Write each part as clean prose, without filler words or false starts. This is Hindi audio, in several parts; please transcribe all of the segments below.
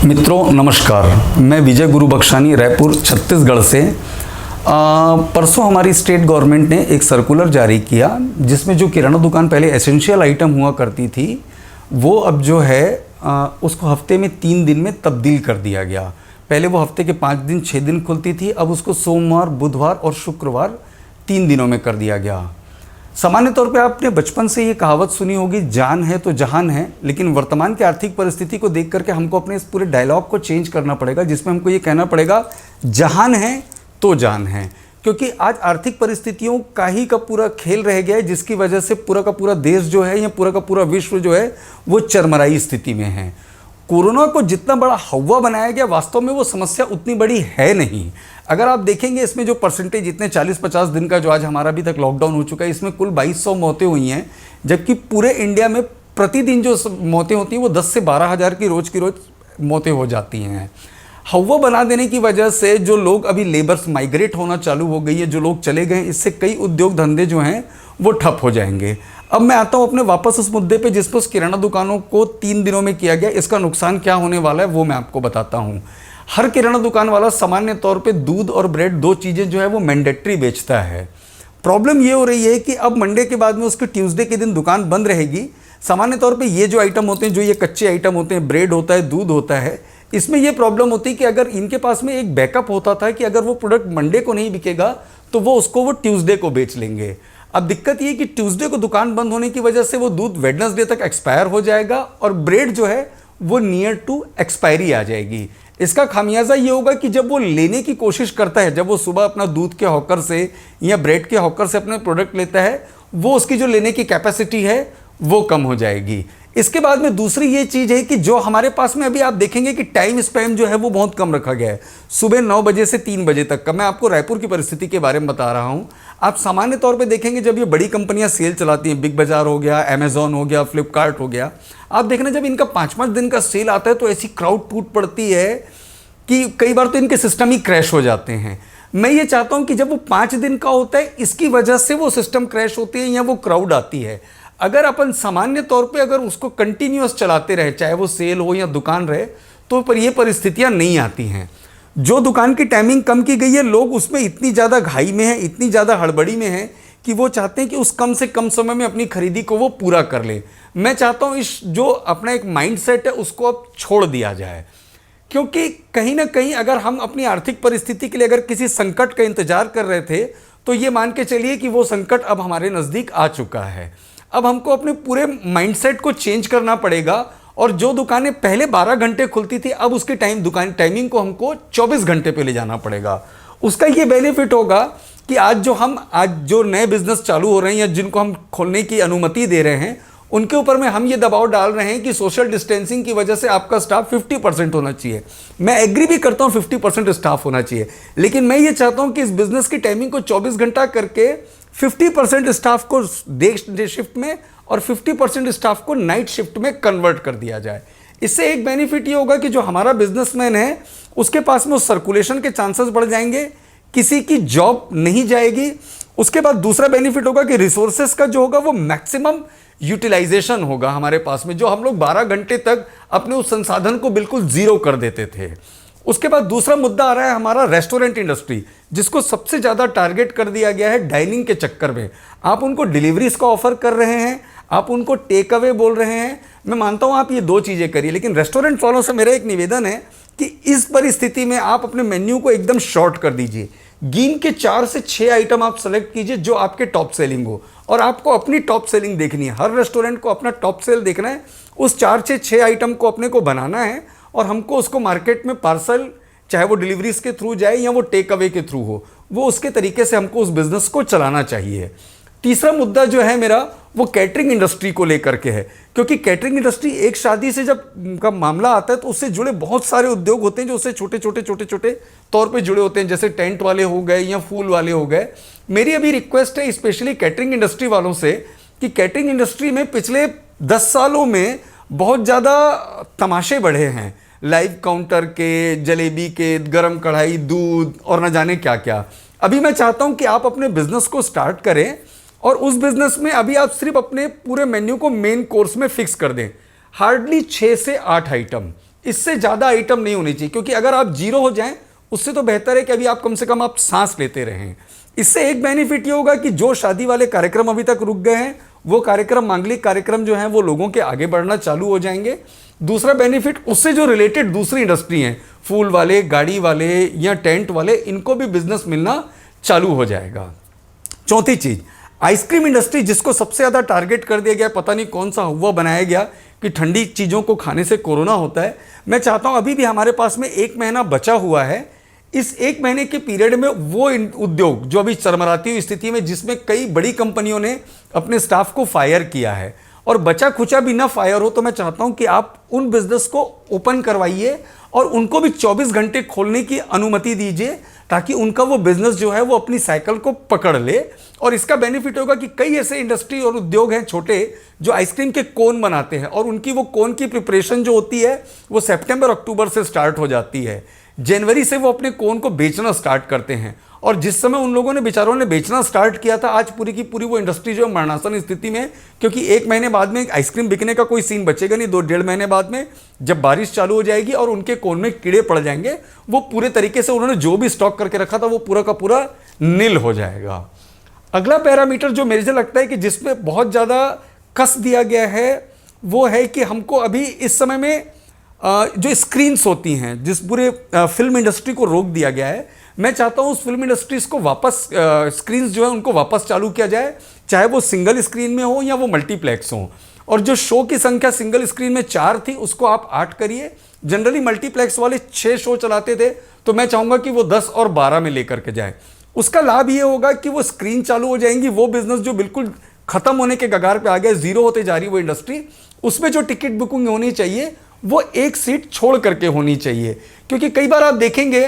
मित्रों नमस्कार, मैं विजय गुरु बख्शानी रायपुर छत्तीसगढ़ से। परसों हमारी स्टेट गवर्नमेंट ने एक सर्कुलर जारी किया जिसमें जो किराना दुकान पहले एसेंशियल आइटम हुआ करती थी वो अब जो है उसको हफ्ते में 3 दिन में तब्दील कर दिया गया। पहले वो हफ्ते के 5 दिन 6 दिन खुलती थी, अब उसको सोमवार बुधवार और शुक्रवार 3 दिनों में कर दिया गया। सामान्य तौर पे आपने बचपन से ये कहावत सुनी होगी, जान है तो जहान है, लेकिन वर्तमान की आर्थिक परिस्थिति को देख करके हमको अपने इस पूरे डायलॉग को चेंज करना पड़ेगा, जिसमें हमको ये कहना पड़ेगा जहान है तो जान है। क्योंकि आज आर्थिक परिस्थितियों का ही का पूरा खेल रह गया है, जिसकी वजह से पूरा का पूरा देश जो है या पूरा का पूरा विश्व जो है वो चरमराई स्थिति में है। कोरोना को जितना बड़ा हवा बनाया गया, वास्तव में वो समस्या उतनी बड़ी है नहीं। अगर आप देखेंगे इसमें जो परसेंटेज इतने 40-50 दिन का जो आज हमारा अभी तक लॉकडाउन हो चुका है, इसमें कुल 2200 मौतें हुई हैं, जबकि पूरे इंडिया में प्रतिदिन जो मौतें होती हैं वो 10 से 12 हज़ार की रोज़ मौतें हो जाती हैं। हवा बना देने की वजह से जो लोग अभी लेबर्स माइग्रेट होना चालू हो गई है, जो लोग चले गए, इससे कई उद्योग धंधे जो हैं वो ठप हो जाएंगे। अब मैं आता हूँ अपने वापस उस मुद्दे पे जिस पर उस किराना दुकानों को 3 दिनों में किया गया। इसका नुकसान क्या होने वाला है वो मैं आपको बताता हूँ। हर किराना दुकान वाला सामान्य तौर पे दूध और ब्रेड, 2 चीज़ें जो है वो मैंडेटरी बेचता है। प्रॉब्लम ये हो रही है कि अब मंडे के बाद में उसके ट्यूसडे के दिन दुकान बंद रहेगी। सामान्य तौर पे ये जो आइटम होते हैं, जो ये कच्चे आइटम होते हैं, ब्रेड होता है, दूध होता है, इसमें ये प्रॉब्लम होती है कि अगर इनके पास में एक बैकअप होता था कि अगर वो प्रोडक्ट मंडे को नहीं बिकेगा तो वो ट्यूसडे को बेच लेंगे। अब दिक्कत ये कि ट्यूसडे को दुकान बंद होने की वजह से वो दूध वेडनेसडे तक एक्सपायर हो जाएगा और ब्रेड जो है वो नियर टू एक्सपायरी आ जाएगी। इसका खामियाजा ये होगा कि जब वो लेने की कोशिश करता है, जब वो सुबह अपना दूध के हॉकर से या ब्रेड के हॉकर से अपने प्रोडक्ट लेता है, वो उसकी जो लेने की कैपेसिटी है वो कम हो जाएगी। इसके बाद में दूसरी ये चीज़ है कि जो हमारे पास में अभी आप देखेंगे कि टाइम स्पैन जो है वो बहुत कम रखा गया है, सुबह 9 बजे से 3 बजे तक का। मैं आपको रायपुर की परिस्थिति के बारे में बता रहा हूँ। आप सामान्य तौर पे देखेंगे जब ये बड़ी कंपनियां सेल चलाती हैं, बिग बाजार हो गया, अमेजॉन हो गया, फ्लिपकार्ट हो गया, आप देखना जब इनका 5-5 दिन का सेल आता है तो ऐसी क्राउड टूट पड़ती है कि कई बार तो इनके सिस्टम ही क्रैश हो जाते हैं। मैं ये चाहता हूँ कि जब वो 5 दिन का होता है, इसकी वजह से वो सिस्टम क्रैश होती है या वो क्राउड आती है। अगर अपन सामान्य तौर पे अगर उसको कंटिन्यूअस चलाते रहे, चाहे वो सेल हो या दुकान रहे, तो पर ये परिस्थितियां नहीं आती हैं। जो दुकान की टाइमिंग कम की गई है, लोग उसमें इतनी ज़्यादा घाई में हैं, इतनी ज़्यादा हड़बड़ी में हैं कि वो चाहते हैं कि उस कम से कम समय में अपनी खरीदी को वो पूरा कर ले। मैं चाहता हूँ इस जो अपना एक माइंडसेट है उसको अब छोड़ दिया जाए, क्योंकि कहीं ना कहीं अगर हम अपनी आर्थिक परिस्थिति के लिए अगर किसी संकट का इंतजार कर रहे थे तो ये मान के चलिए कि वो संकट अब हमारे नज़दीक आ चुका है। अब हमको अपने पूरे माइंडसेट को चेंज करना पड़ेगा और जो दुकानें पहले 12 घंटे खुलती थी, अब उसकी टाइमिंग को हमको 24 घंटे पे ले जाना पड़ेगा। उसका ये बेनिफिट होगा कि आज जो नए बिजनेस चालू हो रहे हैं या जिनको हम खोलने की अनुमति दे रहे हैं, उनके ऊपर में हम ये दबाव डाल रहे हैं कि सोशल डिस्टेंसिंग की वजह से आपका स्टाफ 50% होना चाहिए। मैं एग्री भी करता हूँ 50% स्टाफ होना चाहिए, लेकिन मैं ये चाहता हूँ कि इस बिजनेस की टाइमिंग को 24 घंटा करके 50% स्टाफ को डे शिफ्ट में और 50% स्टाफ को नाइट शिफ्ट में कन्वर्ट कर दिया जाए। इससे एक बेनिफिट ये होगा कि जो हमारा बिजनेसमैन है उसके पास में उस सर्कुलेशन के चांसेस बढ़ जाएंगे, किसी की जॉब नहीं जाएगी। उसके बाद दूसरा बेनिफिट होगा कि रिसोर्सेस का जो होगा वो मैक्सिमम यूटिलाइजेशन होगा हमारे पास में, जो हम लोग 12 घंटे तक अपने उस संसाधन को बिल्कुल जीरो कर देते थे। उसके बाद दूसरा मुद्दा आ रहा है हमारा रेस्टोरेंट इंडस्ट्री, जिसको सबसे ज़्यादा टारगेट कर दिया गया है डाइनिंग के चक्कर में। आप उनको डिलीवरीज का ऑफर कर रहे हैं, आप उनको टेक अवे बोल रहे हैं। मैं मानता हूँ आप ये 2 चीज़ें करिए, लेकिन रेस्टोरेंट वालों से मेरा एक निवेदन है कि इस परिस्थिति में आप अपने मेन्यू को एकदम शॉर्ट कर दीजिए। गिन के 4 से 6 आइटम आप सेलेक्ट कीजिए जो आपके टॉप सेलिंग हो, और आपको अपनी टॉप सेलिंग देखनी है। हर रेस्टोरेंट को अपना टॉप सेल देखना है, उस 4 से 6 आइटम को अपने को बनाना है और हमको उसको मार्केट में पार्सल, चाहे वो डिलीवरीज के थ्रू जाए या वो टेक अवे के थ्रू हो, वो उसके तरीके से हमको उस बिजनेस को चलाना चाहिए। तीसरा मुद्दा जो है मेरा वो कैटरिंग इंडस्ट्री को लेकर के है, क्योंकि कैटरिंग इंडस्ट्री एक शादी से जब का मामला आता है तो उससे जुड़े बहुत सारे उद्योग होते हैं जो उससे छोटे छोटे तौर पे जुड़े होते हैं, जैसे टेंट वाले हो गए या फूल वाले हो गए। मेरी अभी रिक्वेस्ट है स्पेशली कैटरिंग इंडस्ट्री वालों से कि कैटरिंग इंडस्ट्री में पिछले 10 सालों में बहुत ज़्यादा तमाशे बढ़े हैं, लाइव काउंटर के, जलेबी के, गरम कढ़ाई, दूध और न जाने क्या क्या। अभी मैं चाहता हूं कि आप अपने बिजनेस को स्टार्ट करें और उस बिजनेस में अभी आप सिर्फ अपने पूरे मेन्यू को मेन कोर्स में फिक्स कर दें। हार्डली 6 से 8 आइटम, इससे ज़्यादा आइटम नहीं होनी चाहिए, क्योंकि अगर आप जीरो हो जाएं उससे तो बेहतर है कि अभी आप कम से कम आप सांस लेते रहें। इससे एक बेनिफिट ये होगा कि जो शादी वाले कार्यक्रम अभी तक रुक गए हैं वो कार्यक्रम, मांगलिक कार्यक्रम जो हैं वो लोगों के आगे बढ़ना चालू हो जाएंगे। दूसरा बेनिफिट, उससे जो रिलेटेड दूसरी इंडस्ट्री हैं, फूल वाले, गाड़ी वाले या टेंट वाले, इनको भी बिजनेस मिलना चालू हो जाएगा। चौथी चीज, आइसक्रीम इंडस्ट्री, जिसको सबसे ज़्यादा टारगेट कर दिया गया, पता नहीं कौन सा हुआ बनाया गया कि ठंडी चीज़ों को खाने से कोरोना होता है। मैं चाहता हूं, अभी भी हमारे पास में 1 महीना बचा हुआ है, इस 1 महीने के पीरियड में वो उद्योग जो अभी चरमराती हुई स्थिति में, जिसमें कई बड़ी कंपनियों ने अपने स्टाफ को फायर किया है और बचा खुचा भी ना फायर हो, तो मैं चाहता हूं कि आप उन बिजनेस को ओपन करवाइए और उनको भी 24 घंटे खोलने की अनुमति दीजिए, ताकि उनका वो बिजनेस जो है वो अपनी साइकिल को पकड़ ले। और इसका बेनिफिट होगा कि कई ऐसे इंडस्ट्री और उद्योग हैं छोटे जो आइसक्रीम के कोन बनाते हैं, और उनकी वो कोन की प्रिपरेशन जो होती है वो सितंबर अक्टूबर से स्टार्ट हो जाती है। जनवरी से वो अपने कोन को बेचना स्टार्ट करते हैं, और जिस समय उन लोगों ने, बेचारों ने बेचना स्टार्ट किया था, आज पूरी की पूरी वो इंडस्ट्री जो है मरणासन स्थिति में, क्योंकि 1 महीने बाद में आइसक्रीम बिकने का कोई सीन बचेगा नहीं। 2-1.5 महीने बाद में जब बारिश चालू हो जाएगी और उनके कोन में कीड़े पड़ जाएंगे, वो पूरे तरीके से उन्होंने जो भी स्टॉक करके रखा था वो पूरा का पूरा नील हो जाएगा। अगला पैरामीटर जो मेरे से लगता है कि जिसमें बहुत ज़्यादा कस दिया गया है, वो है कि हमको अभी इस समय में जो स्क्रीन्स होती हैं, जिस पूरे फिल्म इंडस्ट्री को रोक दिया गया है, मैं चाहता हूं उस फिल्म इंडस्ट्रीज को वापस, स्क्रीन्स जो है उनको वापस चालू किया जाए, चाहे वो सिंगल स्क्रीन में हो या वो मल्टीप्लेक्स हो। और जो शो की संख्या सिंगल स्क्रीन में 4 थी, उसको आप 8 करिए। जनरली मल्टीप्लेक्स वाले 6 शो चलाते थे, तो मैं चाहूँगा कि वो 10 और 12 में लेकर के जाए। उसका लाभ ये होगा कि वो स्क्रीन चालू हो जाएंगी, वो बिजनेस जो बिल्कुल खत्म होने के कगार पे आ गया, जीरो होते जा रही वो इंडस्ट्री, उसमें जो टिकट बुकिंग होनी चाहिए वो 1 सीट छोड़ करके होनी चाहिए। क्योंकि कई बार आप देखेंगे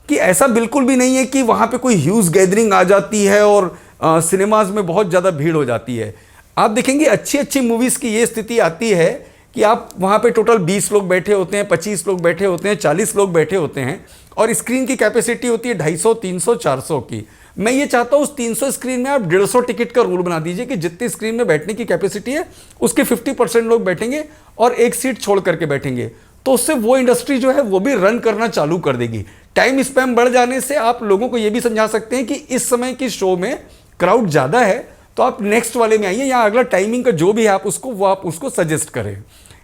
कि ऐसा बिल्कुल भी नहीं है कि वहाँ पे कोई ह्यूज गैदरिंग आ जाती है और सिनेमाज में बहुत ज़्यादा भीड़ हो जाती है। आप देखेंगे अच्छी अच्छी मूवीज़ की ये स्थिति आती है कि आप वहाँ पे टोटल 20 लोग बैठे होते हैं, 25 लोग बैठे होते हैं, 40 लोग बैठे होते हैं, और स्क्रीन की कैपेसिटी होती है 250, 300, 400 की। मैं ये चाहता हूँ उस 300 स्क्रीन में आप 150 टिकट का रूल बना दीजिए कि जितनी स्क्रीन में बैठने की कैपेसिटी है उसके 50% लोग बैठेंगे और 1 सीट छोड़ करके बैठेंगे। तो उससे वो इंडस्ट्री जो है वो भी रन करना चालू कर देगी। टाइम स्पैम बढ़ जाने से आप लोगों को ये भी समझा सकते हैं कि इस समय की शो में क्राउड ज़्यादा है, तो आप नेक्स्ट वाले में आइए, या अगला टाइमिंग का जो भी है आप उसको सजेस्ट करें।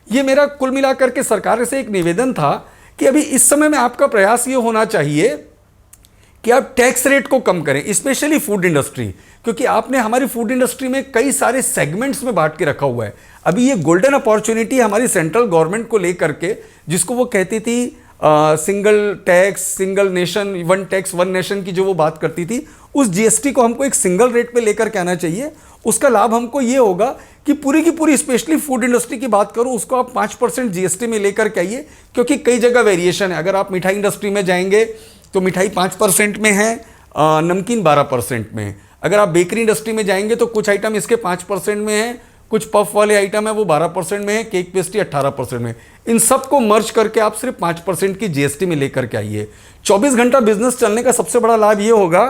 ये मेरा कुल मिलाकर के सरकार से एक निवेदन था कि अभी इस समय में आपका प्रयास ये होना चाहिए कि आप टैक्स रेट को कम करें, स्पेशली फूड इंडस्ट्री, क्योंकि आपने हमारी फूड इंडस्ट्री में कई सारे सेगमेंट्स में बांट के रखा हुआ है। अभी ये गोल्डन अपॉर्चुनिटी हमारी सेंट्रल गवर्नमेंट को लेकर के, जिसको वो कहती थी single tax, single nation, 1 tax 1 nation की जो वो बात करती थी, उस जीएसटी को हमको एक सिंगल रेट पे लेकर के आना चाहिए। उसका लाभ हमको ये होगा कि पूरी की पूरी, स्पेशली फूड इंडस्ट्री की बात करूं, उसको आप 5% जीएसटी में लेकर के आइए, क्योंकि कई जगह वेरिएशन है। अगर आप मिठाई इंडस्ट्री में जाएंगे तो मिठाई 5% में है, नमकीन 12% में है। अगर आप बेकरी इंडस्ट्री में जाएंगे तो कुछ आइटम इसके 5% में है, कुछ पफ वाले आइटम है वो 12% में है, केक पेस्ट्री 18% में। इन सब को मर्ज करके आप सिर्फ 5% की जीएसटी में लेकर के आइए। 24 घंटा बिजनेस चलने का सबसे बड़ा लाभ ये होगा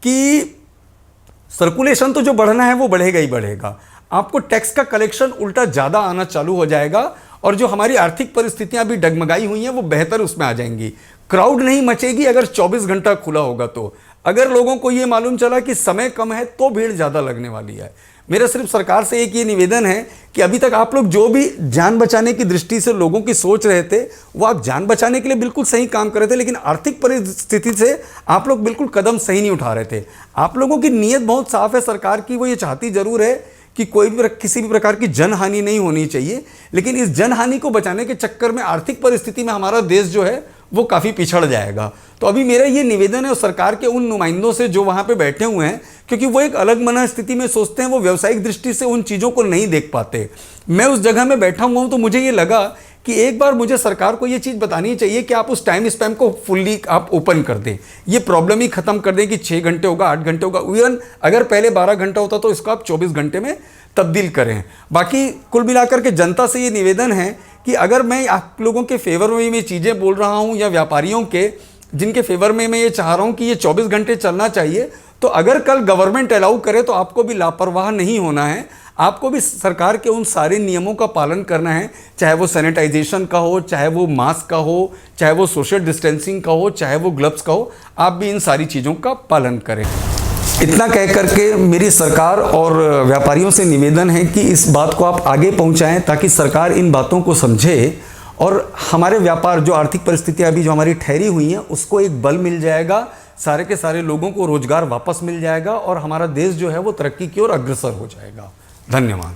कि सर्कुलेशन तो जो बढ़ना है वो बढ़ेगा ही बढ़ेगा, आपको टैक्स का कलेक्शन उल्टा ज़्यादा आना चालू हो जाएगा, और जो हमारी आर्थिक परिस्थितियां अभी डगमगाई हुई हैं वो बेहतर उसमें आ जाएंगी। क्राउड नहीं मचेगी अगर 24 घंटा खुला होगा तो। अगर लोगों को ये मालूम चला कि समय कम है तो भीड़ ज़्यादा लगने वाली है। मेरा सिर्फ सरकार से एक ये निवेदन है कि अभी तक आप लोग जो भी जान बचाने की दृष्टि से लोगों की सोच रहे थे, वो आप जान बचाने के लिए बिल्कुल सही काम कर रहे थे, लेकिन आर्थिक परिस्थिति से आप लोग बिल्कुल कदम सही नहीं उठा रहे थे। आप लोगों की नीयत बहुत साफ है सरकार की, वो ये चाहती जरूर है कि कोई भी किसी भी प्रकार की जनहानि नहीं होनी चाहिए, लेकिन इस जनहानि को बचाने के चक्कर में आर्थिक परिस्थिति में हमारा देश जो है वो काफ़ी पिछड़ जाएगा। तो अभी मेरा ये निवेदन है सरकार के उन नुमाइंदों से जो वहाँ पे बैठे हुए हैं, क्योंकि वो एक अलग मना स्थिति में सोचते हैं, वो व्यावसायिक दृष्टि से उन चीज़ों को नहीं देख पाते। मैं उस जगह में बैठा हुआ हूँ, तो मुझे ये लगा कि एक बार मुझे सरकार को ये चीज़ बतानी चाहिए कि आप उस टाइम स्पैम को फुल्ली आप ओपन कर दें, ये प्रॉब्लम ही खत्म कर दें कि 6 घंटे होगा, 8 घंटे होगा। इवन अगर पहले 12 घंटा होता तो इसको आप 24 घंटे में तब्दील करें। बाकी कुल मिलाकर के जनता से ये निवेदन है कि अगर मैं आप लोगों के फेवर में ये चीज़ें बोल रहा हूँ, या व्यापारियों के जिनके फेवर में मैं ये चाह रहा हूँ कि ये 24 घंटे चलना चाहिए, तो अगर कल गवर्नमेंट अलाउ करे तो आपको भी लापरवाह नहीं होना है। आपको भी सरकार के उन सारे नियमों का पालन करना है, चाहे वो सैनिटाइजेशन का हो, चाहे वो मास्क का हो, चाहे वो सोशल डिस्टेंसिंग का हो, चाहे वो ग्लव्स का हो। आप भी इन सारी चीज़ों का पालन करें। इतना कह करके मेरी सरकार और व्यापारियों से निवेदन है कि इस बात को आप आगे पहुंचाएं ताकि सरकार इन बातों को समझे और हमारे व्यापार, जो आर्थिक परिस्थितियां अभी जो हमारी ठहरी हुई हैं, उसको एक बल मिल जाएगा, सारे के सारे लोगों को रोजगार वापस मिल जाएगा और हमारा देश जो है वो तरक्की की ओर अग्रसर हो जाएगा। धन्यवाद।